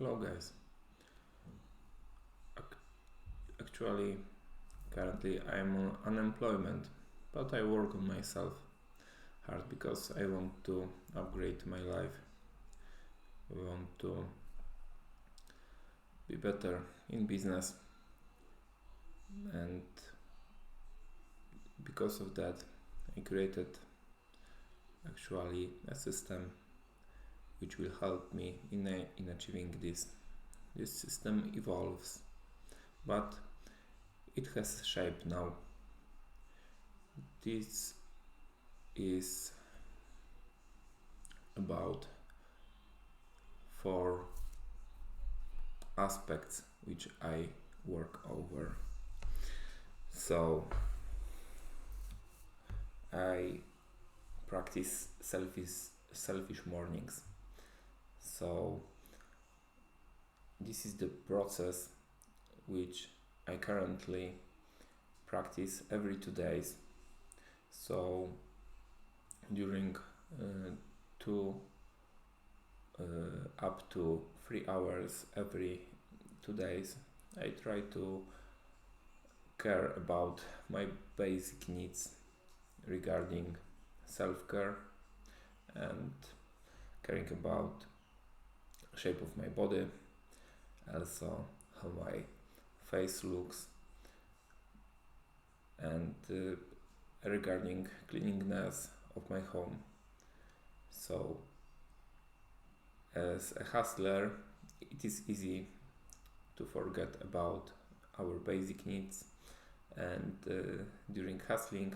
Hello guys. Actually, currently I'm on unemployment, but I work on myself hard because I want to upgrade my life. I want to be better in business, and because of that I created actually a system which will help me in achieving this. This system evolves, but it has shape now. This is about 4 aspects which I work over. So I practice selfish mornings. So this is the process which I currently practice every 2 days. So during 2 up to 3 hours every 2 days, I try to care about my basic needs regarding self-care and caring about shape of my body, also how my face looks, and regarding cleanliness of my home. So as a hustler, it is easy to forget about our basic needs, and during hustling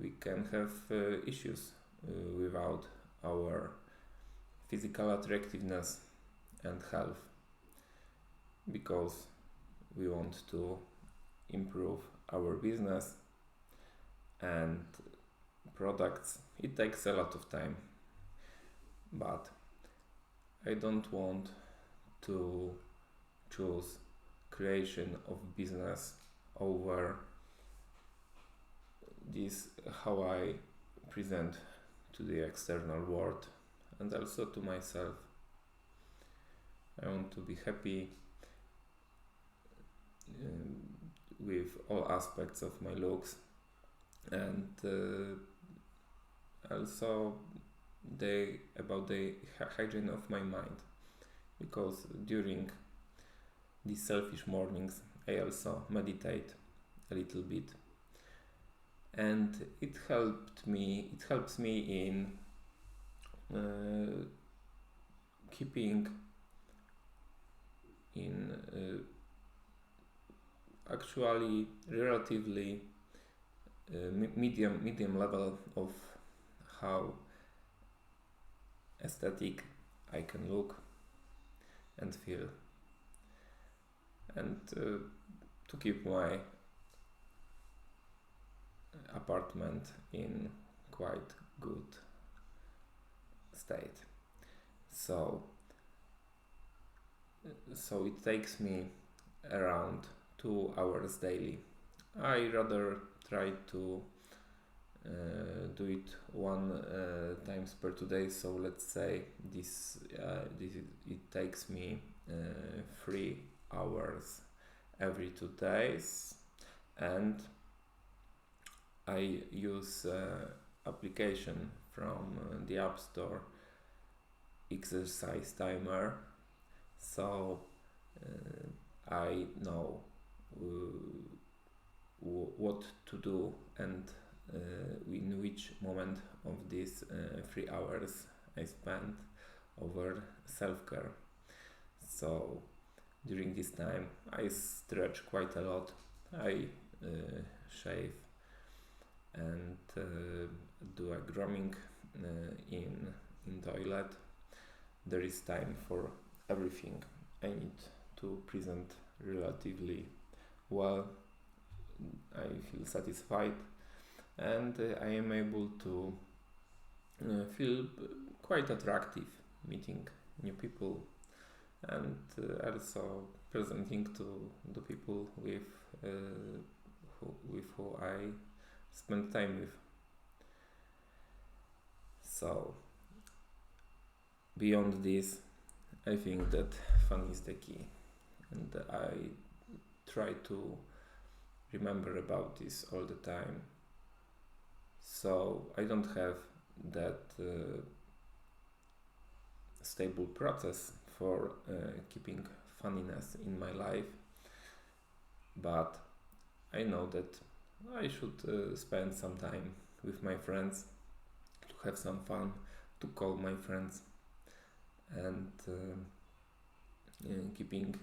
we can have issues without our physical attractiveness and health, because we want to improve our business and products. It takes a lot of time, but I don't want to choose creation of business over this, how I present to the external world and also to myself. I want to be happy with all aspects of my looks, and also about the hygiene of my mind, because during these selfish mornings I also meditate a little bit, and it helps me in keeping in actually relatively medium level of how aesthetic I can look and feel, and to keep my apartment in quite good state. So it takes me around 2 hours daily. I rather try to do it 1 times per 2 days. So let's say it takes me 3 hours every 2 days, and I use application from the App Store, exercise timer, so I know what to do and in which moment of these 3 hours I spend over self-care. So during this time I stretch quite a lot, I shave and do a grooming in toilet. There is time for everything. I need to present relatively well. I feel satisfied, and I am able to feel quite attractive meeting new people, and also presenting to the people with who I spend time with. So beyond this, I think that fun is the key, and I try to remember about this all the time. So I don't have that stable process for keeping funniness in my life, but I know that I should spend some time with my friends to have some fun, to call my friends, and keeping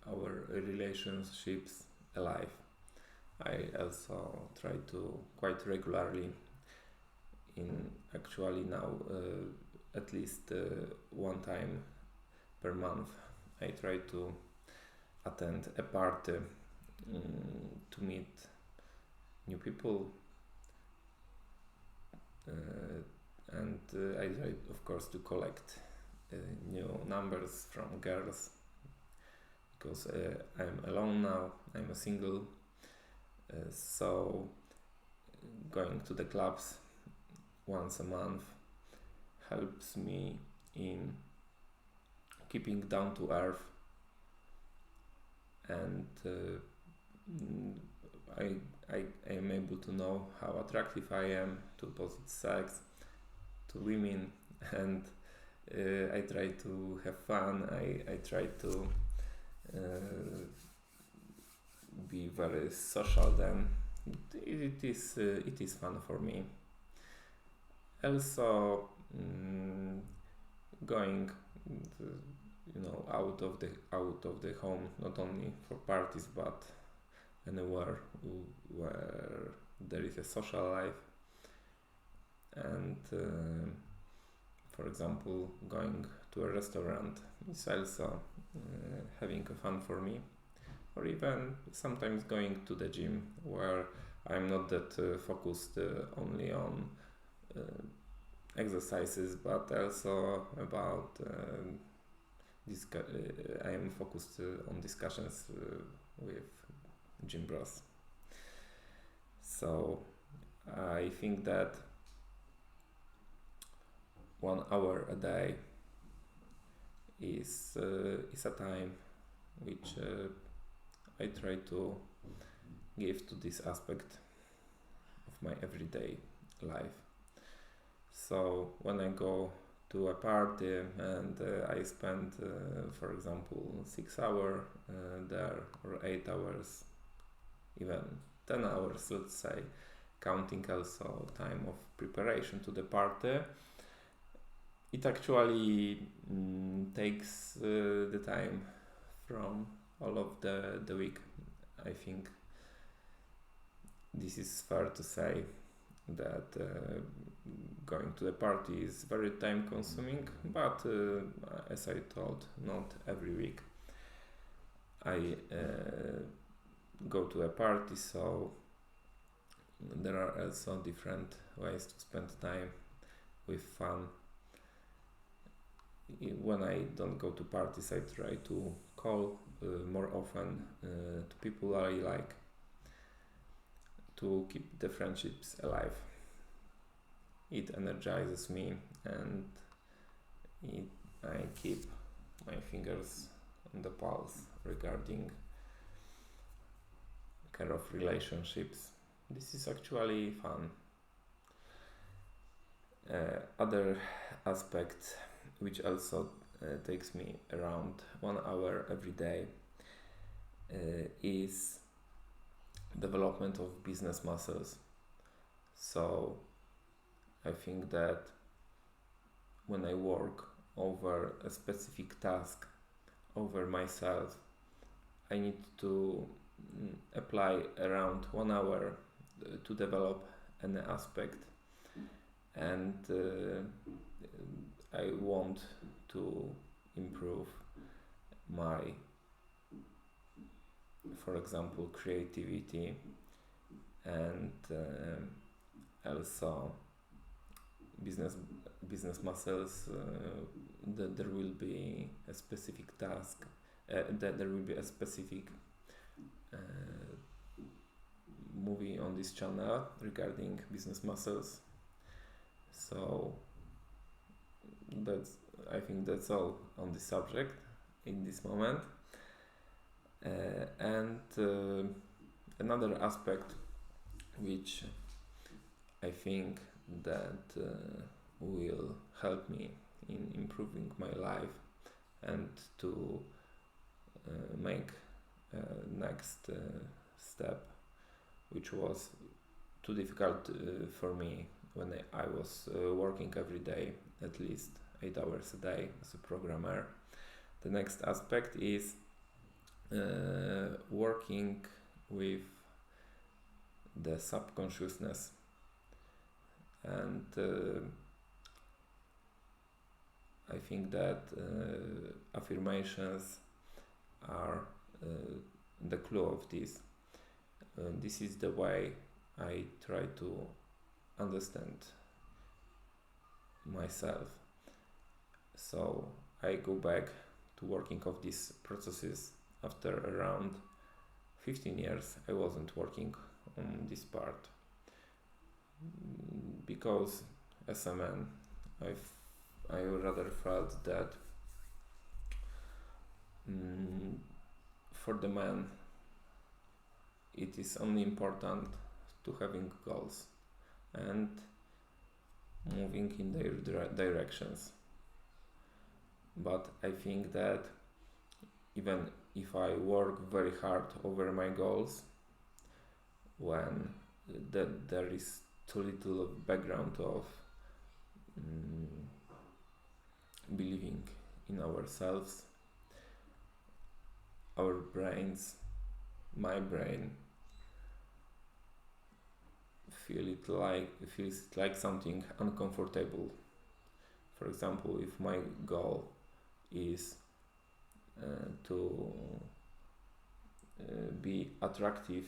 our relationships alive. I also try to quite regularly, in actually now at least one time per month, I try to attend a party to meet new people, and I try, of course, to collect new numbers from girls, because I'm alone now, I'm a single, so going to the clubs once a month helps me in keeping down to earth, and I am able to know how attractive I am to opposite sex, to women, and I try to have fun. I try to be very social. Then it is fun for me. Also, going out of the home, not only for parties but anywhere where there is a social life, and for example, going to a restaurant is also having fun for me, or even sometimes going to the gym, where I'm not that focused only on exercises, but also about I am focused on discussions with gym bros. So I think that 1 hour a day is a time which I try to give to this aspect of my everyday life. So when I go to a party and I spend, for example, 6 hours there, or 8 hours, even 10 hours, let's say, counting also time of preparation to the party, it actually takes the time from all of the week. I think this is fair to say that going to the party is very time consuming, but as I told, not every week I go to a party, so there are also different ways to spend time with fun. When I don't go to parties, I try to call more often to people I like, to keep the friendships alive. It energizes me, and I keep my fingers on the pulse regarding care of relationships. This is actually fun. Other aspect which also takes me around 1 hour every day is development of business muscles. So I think that when I work over a specific task, over myself, I need to apply around 1 hour to develop an aspect, and I want to improve my, for example, creativity, and also business muscles. That there will be a specific task, that there will be a specific movie on this channel regarding business muscles. So that's I think that's all on the subject in this moment. And another aspect which I think that will help me in improving my life and to make next step, which was too difficult for me when I was working every day, at least 8 hours a day as a programmer. The next aspect is working with the subconsciousness, and I think that affirmations are the clue of this. This is the way I try to understand myself. So I go back to working of these processes after around 15 years. I wasn't working on this part because as a man I rather felt that for the man it is only important to having goals and moving in their directions. But I think that even if I work very hard over my goals, when there is too little background of believing in ourselves, our brains, my brain feels like something uncomfortable. For example, if my goal is to be attractive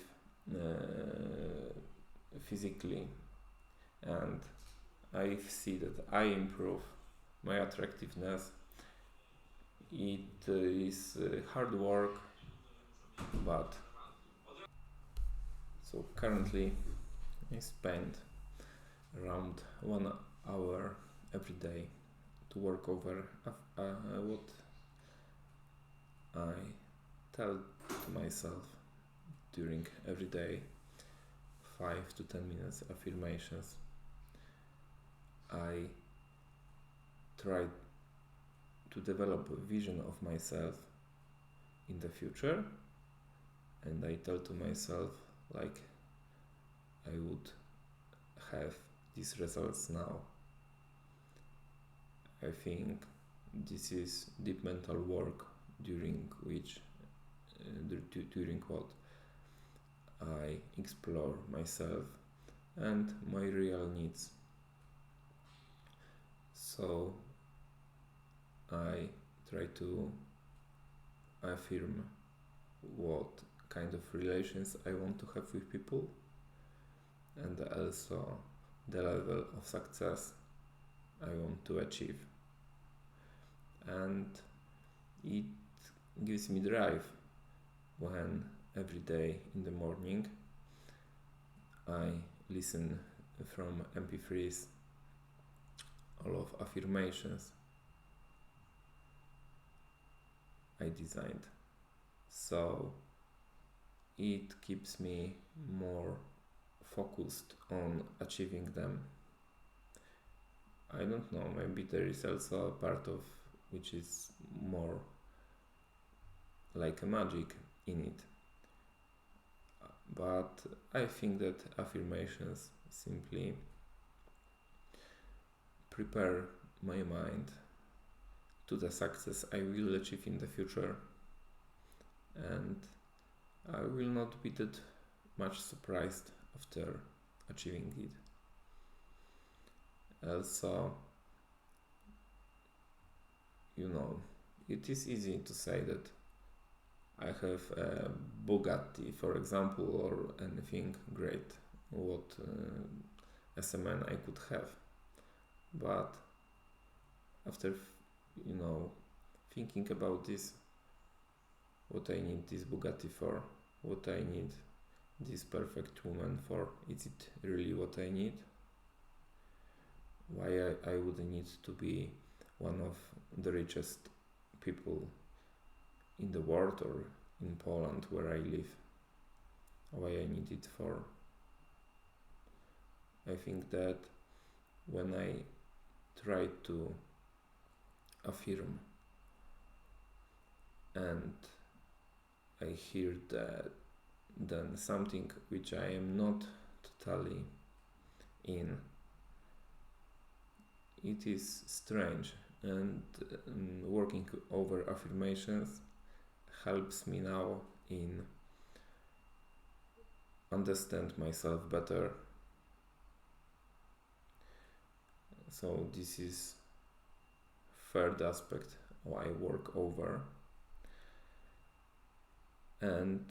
physically, and I see that I improve my attractiveness, it is hard work, but so currently I spend around 1 hour every day to work over what I tell to myself during every day, 5 to 10 minutes affirmations. I try to develop a vision of myself in the future, and I tell to myself like I would have these results now. I think this is deep mental work during what I explore myself and my real needs. So I try to affirm what kind of relations I want to have with people, and also the level of success I want to achieve. And it gives me drive when every day in the morning I listen from MP3s all of affirmations I designed. So it keeps me more focused on achieving them. I don't know, maybe there is also a part of which is more like a magic in it. But I think that affirmations simply prepare my mind to the success I will achieve in the future, and I will not be that much surprised after achieving it. Also, it is easy to say that I have a Bugatti, for example, or anything great, what as a man I could have. But after, thinking about this, what I need this Bugatti for, what I need this perfect woman for, is it really what I need? Why I would need to be one of the richest people in the world, or in Poland where I live. Why I need it for? I think that when I try to affirm and I hear that then something which I am not totally in, it is strange, and working over affirmations helps me now in understand myself better. So this is third aspect I work over, and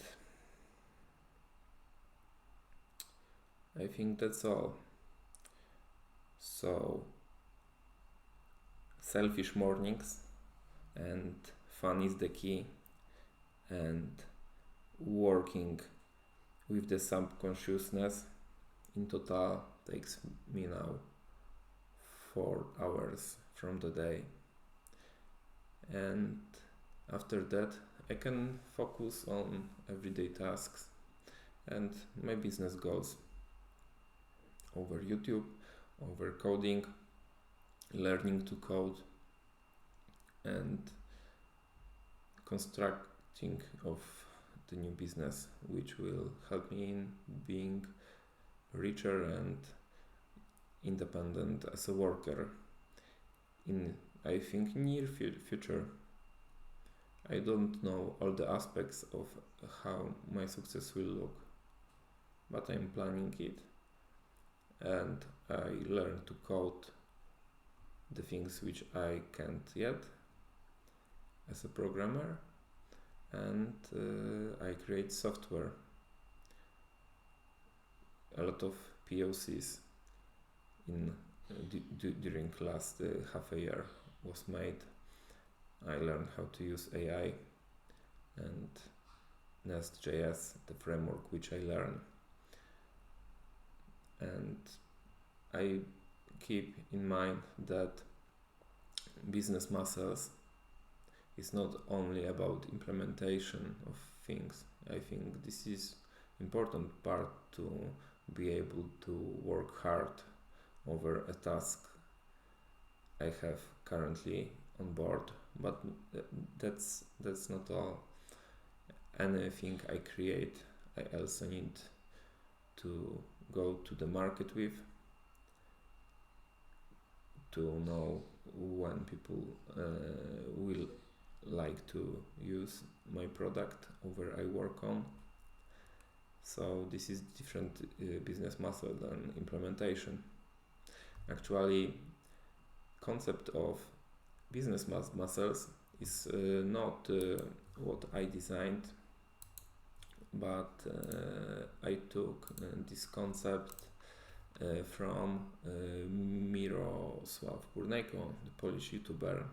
I think that's all. So selfish mornings and fun is the key, and working with the subconsciousness in total takes me now 4 hours from the day, and after that I can focus on everyday tasks and my business goals over YouTube, over coding, learning to code, and constructing of the new business, which will help me in being richer and independent as a worker in, I think, near future. I don't know all the aspects of how my success will look, but I'm planning it, and I learn to code the things which I can't yet as a programmer, and I create software. A lot of POCs in during last half a year was made. I learned how to use AI and Nest.js, the framework which I learned, and I keep in mind that business muscles is not only about implementation of things. I think this is important part to be able to work hard over a task I have currently on board, but that's not all. Anything I create, I also need to go to the market with, to know when people will like to use my product over I work on. So this is different business muscle than implementation. Actually, concept of business muscles is not what I designed, but I took this concept from Mirosław Górnego, the Polish YouTuber.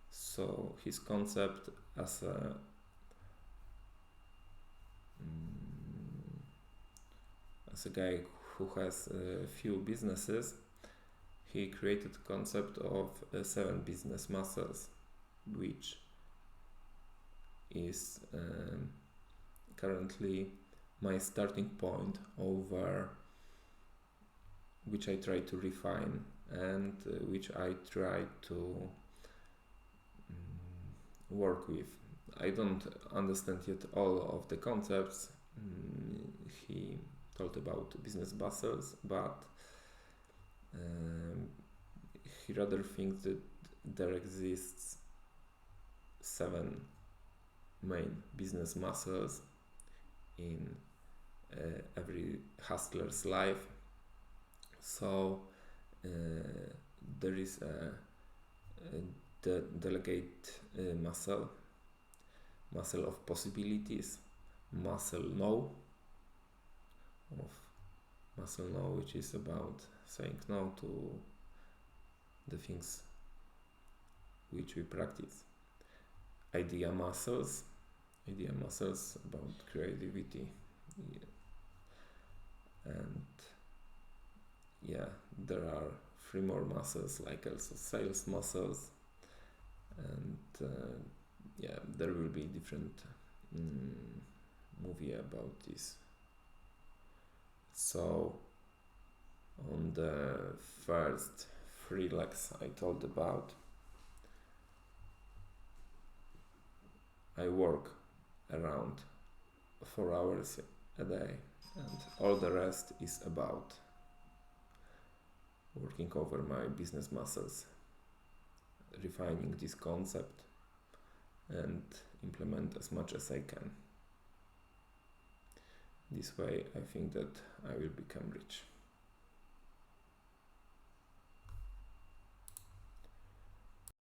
So his concept as a guy who has a few businesses, he created the concept of 7 business muscles, which is currently my starting point, over which I try to refine and which I try to work with. I don't understand yet all of the concepts he told about business muscles, but he rather thinks that there exists 7 main business muscles in every hustler's life. So there is the delegate muscle of possibilities, muscle no, which is about saying no to the things which we practice. Idea muscles about creativity, and there are 3 more muscles, like also sales muscles, yeah, there will be different movie about this. So on the first 3 legs I told about, I work around 4 hours a day, and all the rest is about working over my business muscles, refining this concept and implement as much as I can. This way I think that I will become rich.